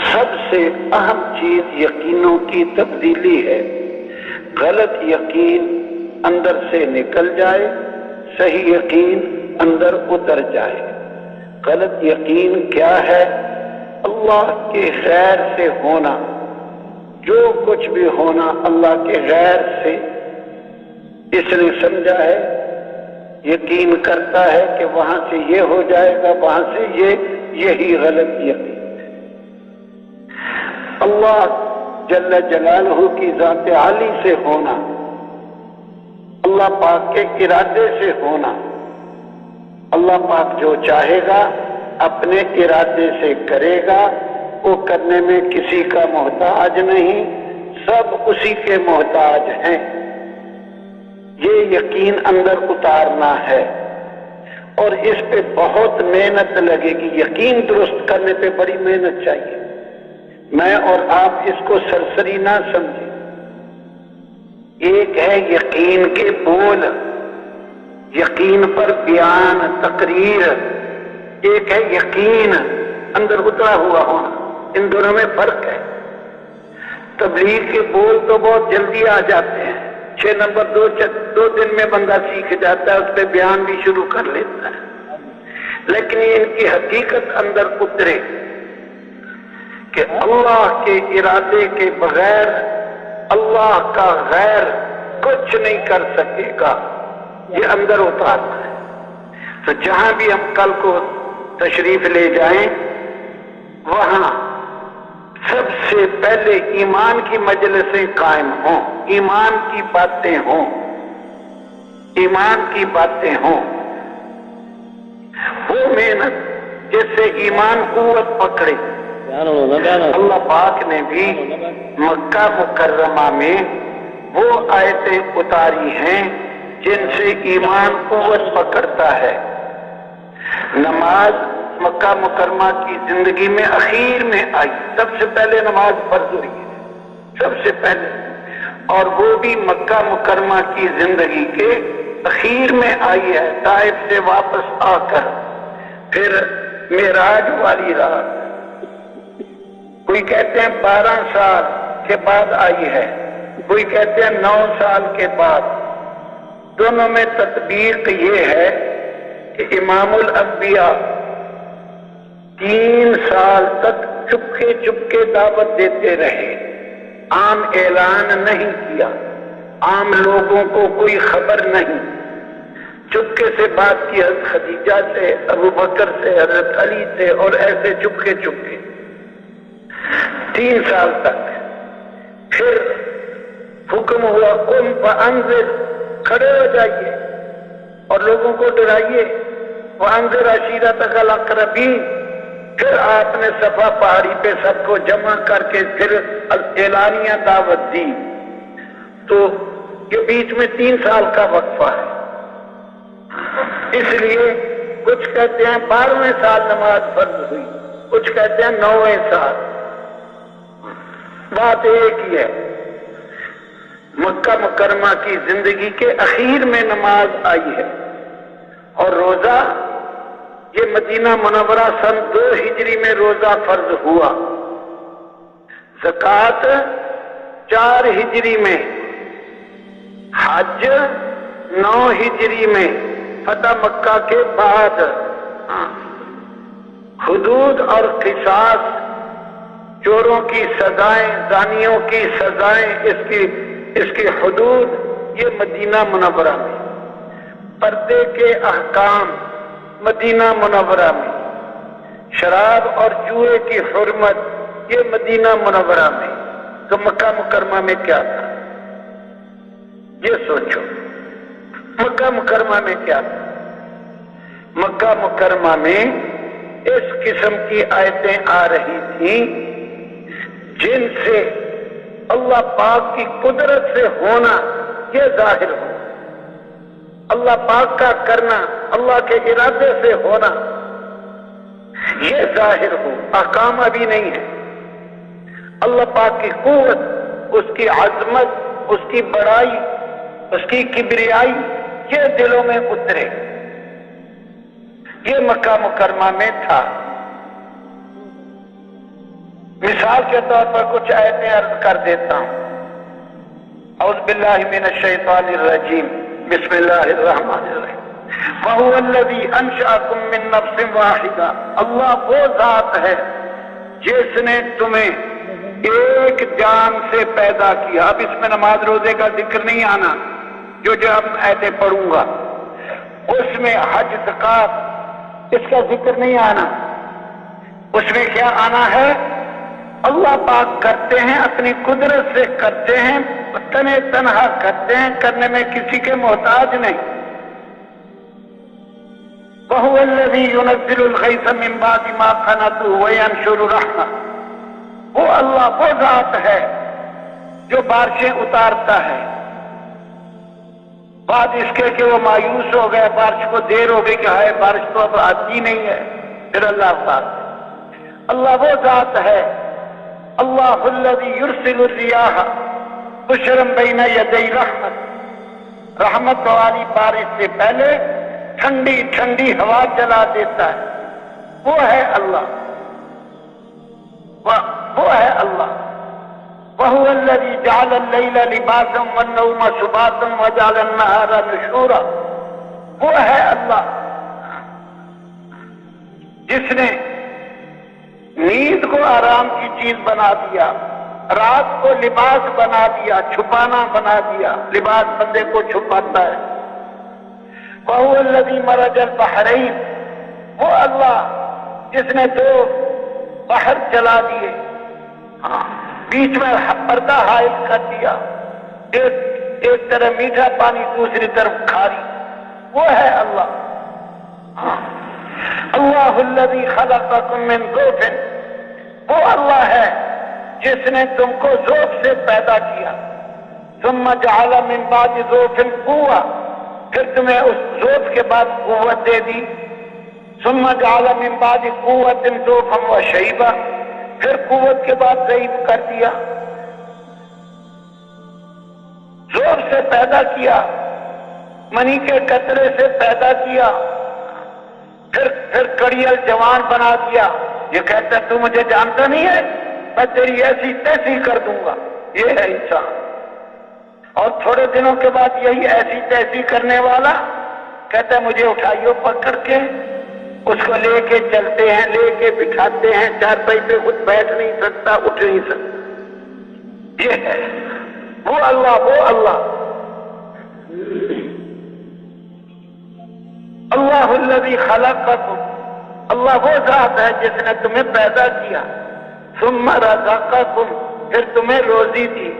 سب سے اہم چیز یقینوں کی تبدیلی ہے. غلط یقین اندر سے نکل جائے، صحیح یقین اندر اتر جائے. غلط یقین کیا ہے؟ اللہ کے غیر سے ہونا. جو کچھ بھی ہونا اللہ کے غیر سے اس نے سمجھا ہے، یقین کرتا ہے کہ وہاں سے یہ ہو جائے گا، وہاں سے یہی غلط یقین. اللہ جل جلالہ کی ذات عالی سے ہونا، اللہ پاک کے ارادے سے ہونا. اللہ پاک جو چاہے گا اپنے ارادے سے کرے گا، وہ کرنے میں کسی کا محتاج نہیں، سب اسی کے محتاج ہیں. یہ یقین اندر اتارنا ہے اور اس پہ بہت محنت لگے گی. یقین درست کرنے پہ بڑی محنت چاہیے. میں اور آپ اس کو سرسری نہ سمجھیں. ایک ہے یقین کے بول، یقین پر بیان تقریر. ایک ہے یقین اندر اترا ہوا ہونا. ان دونوں میں فرق ہے. تبلیغ کے بول تو بہت جلدی آ جاتے ہیں، 6 نمبر 2 دن میں بندہ سیکھ جاتا ہے، اس پہ بیان بھی شروع کر لیتا ہے. لیکن یہ ان کی حقیقت اندر اترے کہ اللہ کے ارادے کے بغیر اللہ کا غیر کچھ نہیں کر سکے گا، یہ اندر اتارنا ہے. تو جہاں بھی ہم کل کو تشریف لے جائیں، وہاں سب سے پہلے ایمان کی مجلسیں قائم ہوں، ایمان کی باتیں ہوں، ایمان کی باتیں ہوں. وہ محنت جس سے ایمان قوت پکڑے. اللہ پاک نے بھی مکہ مکرمہ میں وہ آیتیں اتاری ہیں جن سے ایمان قوت پکڑتا ہے. نماز مکہ مکرمہ کی زندگی میں اخیر میں آئی. سب سے پہلے نماز فرض ہوئی ہے، سب سے پہلے، اور وہ بھی مکہ مکرمہ کی زندگی کے اخیر میں آئی ہے. طائف سے واپس آ کر پھر معراج والی رات، کوئی کہتے ہیں 12 سال کے بعد آئی ہے، کوئی کہتے ہیں 9 سال کے بعد. دونوں میں تطبیق یہ ہے کہ امام الانبیاء 3 سال تک چپکے دعوت دیتے رہے، عام اعلان نہیں کیا، عام لوگوں کو کوئی خبر نہیں. چپکے سے بات کی حضرت خدیجہ سے، ابو بکر سے، حضرت علی سے، اور ایسے چپکے 3 سال تک. پھر حکم ہوا قم فانذر، کھڑے ہو جائیے اور لوگوں کو ڈرائیے. وانذر عشیرتک الاقربین. پھر آپ نے صفا پہاڑی پہ سب کو جمع کر کے پھر اعلانیہ دعوت دی. تو یہ بیچ میں 3 سال کا وقفہ ہے. اس لیے کچھ کہتے ہیں 12ویں سال نماز فرض ہوئی، کچھ کہتے ہیں 9ویں سال. بات ایک ہی ہے، مکہ مکرمہ کی زندگی کے اخیر میں نماز آئی ہے. اور روزہ یہ مدینہ منورہ سن 2 ہجری میں روزہ فرض ہوا. زکوٰۃ 4 ہجری میں، حج 9 ہجری میں فتح مکہ کے بعد. حدود اور قصاص، چوروں کی سزائیں، زانیوں کی سزائیں، اس کی حدود یہ مدینہ منورہ میں. پردے کے احکام مدینہ منورہ میں. شراب اور جوئے کی حرمت یہ مدینہ منورہ میں. تو مکہ مکرمہ میں کیا تھا؟ یہ سوچو، مکہ مکرمہ میں کیا تھا؟ مکہ مکرمہ میں اس قسم کی آیتیں آ رہی تھیں جن سے اللہ پاک کی قدرت سے ہونا یہ ظاہر ہو، اللہ پاک کا کرنا، اللہ کے ارادے سے ہونا یہ ظاہر ہو. احکام ابھی نہیں ہے. اللہ پاک کی قوت، اس کی عظمت، اس کی بڑائی، اس کی کبریائی یہ دلوں میں اترے. یہ مکہ مکرمہ میں تھا. مثال کے طور پر کچھ آیتیں عرض کر دیتا ہوں۔ اعوذ باللہ من الشیطان الرجیم، بسم اللہ الرحمن الرحیم۔ وَهُوَ الَّذِي أَنشَأَكُم مِّن نَّفْسٍ وَاحِدَةٍ، اللہ وہ ذات ہے جس نے تمہیں ایک جان سے پیدا کیا۔ اب اس میں نماز روزے کا ذکر نہیں آنا، جو اب آیتیں پڑھوں گا اس میں حج زکات اس کا ذکر نہیں آنا۔ اس میں کیا آنا ہے؟ اللہ پاک کرتے ہیں، اپنی قدرت سے کرتے ہیں، تنے تنہا کرتے ہیں، کرنے میں کسی کے محتاج نہیں۔ وَهُوَ الَّذِي يُنَزِّلُ الْغَيْثَ مِن بَعْدِ مَا قَنَطُوا وَيَنشُرُ رَحْمَتَهُ، وہ اللہ وہ ذات ہے جو بارشیں اتارتا ہے بعد اس کے کہ وہ مایوس ہو گئے، بارش کو دیر ہو گئی کہ ہائے بارش تو اب آتی نہیں ہے، پھر اللہ پاک اللہ وہ ذات ہے۔ اللہ الذی یرسل الریاح بشرا بین یدی رحمت، رحمت والی بارش سے پہلے ٹھنڈی ٹھنڈی ہوا چلا دیتا ہے، وہ ہے اللہ، وہ ہے اللہ۔ وَهُوَ الَّذِي جَعَلَ اللَّيْلَ لِبَاسًا وَالنَّوْمَ سُبَاتًا وَجَعَلَ النَّهَارَ نُشُورًا، وہ ہے اللہ جس نے نیند کو آرام کی چیز بنا دیا، رات کو لباس بنا دیا، چھپانا بنا دیا، لباس بندے کو چھپاتا ہے۔ وَهُوَ الَّذِي مَرَجَ الْبَحْرَيْنِ، وہ اللہ جس نے دو بحر چلا دیے، بیچ میں پردہ حائل کر دیا، ایک طرف میٹھا پانی دوسری طرف کھاری، وہ ہے اللہ۔ اللہ الذی خلقکم من ضعف، وہ اللہ ہے جس نے تم کو ضعف سے پیدا کیا، ثم جعل من بعد ضعف قوة، پھر تمہیں اس ضعف کے بعد قوت دے دی، ثم جعل من بعد قوة ضعفا وشیبا، پھر قوت کے بعد ضعیف کر دیا، ضعف سے پیدا کیا، منی کے قطرے سے پیدا کیا، پھر کڑیل جوان بنا دیا۔ یہ کہتا ہے تو مجھے جانتا نہیں ہے، میں تیری ایسی تیسی کر دوں گا، یہ ہے انسان۔ اور تھوڑے دنوں کے بعد یہی ایسی تیسی کرنے والا کہتا ہے مجھے اٹھائیو پکڑ کے، اس کو لے کے چلتے ہیں، لے کے بٹھاتے ہیں، چارپائی پہ خود بیٹھ نہیں سکتا، اٹھ نہیں سکتا، یہ ہے وہ اللہ، وہ اللہ۔ اللہ الذی خلقکم، اللہ وہ ذات ہے جس نے تمہیں پیدا کیا، ثم رزقکم، پھر تمہیں روزی دی،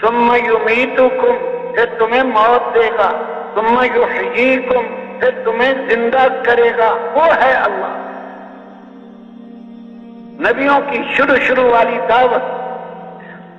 ثم یمیتکم، پھر تمہیں موت دے گا، ثم یحییکم، پھر تمہیں زندہ کرے گا، وہ ہے اللہ۔ نبیوں کی شروع والی دعوت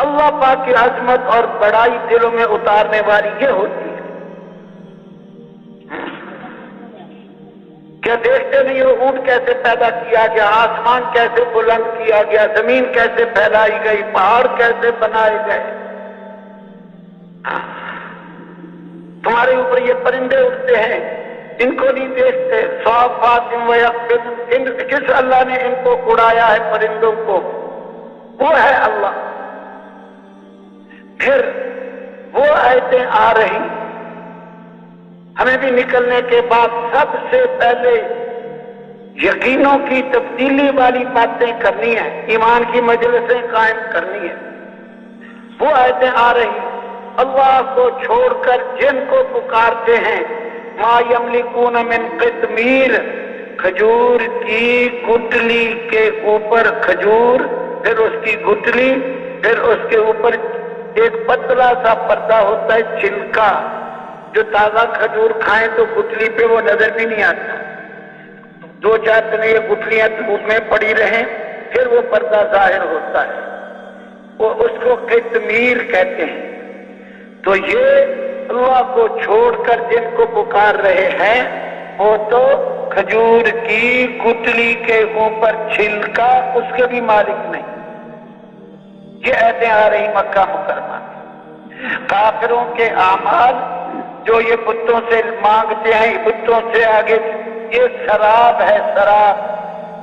اللہ پاک کی عظمت اور بڑائی دلوں میں اتارنے والی یہ ہوتی ہے۔ کیا دیکھتے نہیں ہو اونٹ کیسے پیدا کیا گیا، آسمان کیسے بلند کیا گیا، زمین کیسے پھیلائی گئی، پہاڑ کیسے بنائے گئے، تمہارے اوپر یہ پرندے اڑتے ہیں، ان کو نہیں دیکھتے، صافات ویقبض، کس اللہ نے ان کو اڑایا ہے پرندوں کو، وہ ہے اللہ۔ پھر وہ آیتیں آ رہی، ہمیں بھی نکلنے کے بعد سب سے پہلے یقینوں کی تبدیلی والی باتیں کرنی ہے، ایمان کی مجلسیں قائم کرنی ہے۔ وہ آیتیں آ رہی، اللہ کو چھوڑ کر جن کو پکارتے ہیں، ما یملکون من قطمیر، کھجور کی گٹلی کے اوپر کھجور، پھر اس کی گٹلی، پھر اس کے اوپر ایک پتلا سا پردہ ہوتا ہے چھلکا، جو تازہ کھجور کھائیں تو گٹلی پہ وہ نظر بھی نہیں آتا، دو چار دن یہ گٹلیاں دھوپ میں پڑی رہیں پھر وہ پردہ ظاہر ہوتا ہے، وہ اس کو قطمیر کہتے ہیں۔ تو یہ اللہ کو چھوڑ کر جن کو پکار رہے ہیں وہ تو کھجور کی گٹلی کے اوپر چھلکا اس کے بھی مالک نہیں۔ یہ ایسے آ رہی مکہ مکرمہ میں۔ کافروں کے اعمال جو یہ بتوں سے مانگتے ہیں، بتوں سے آگے، یہ شراب ہے، شراب۔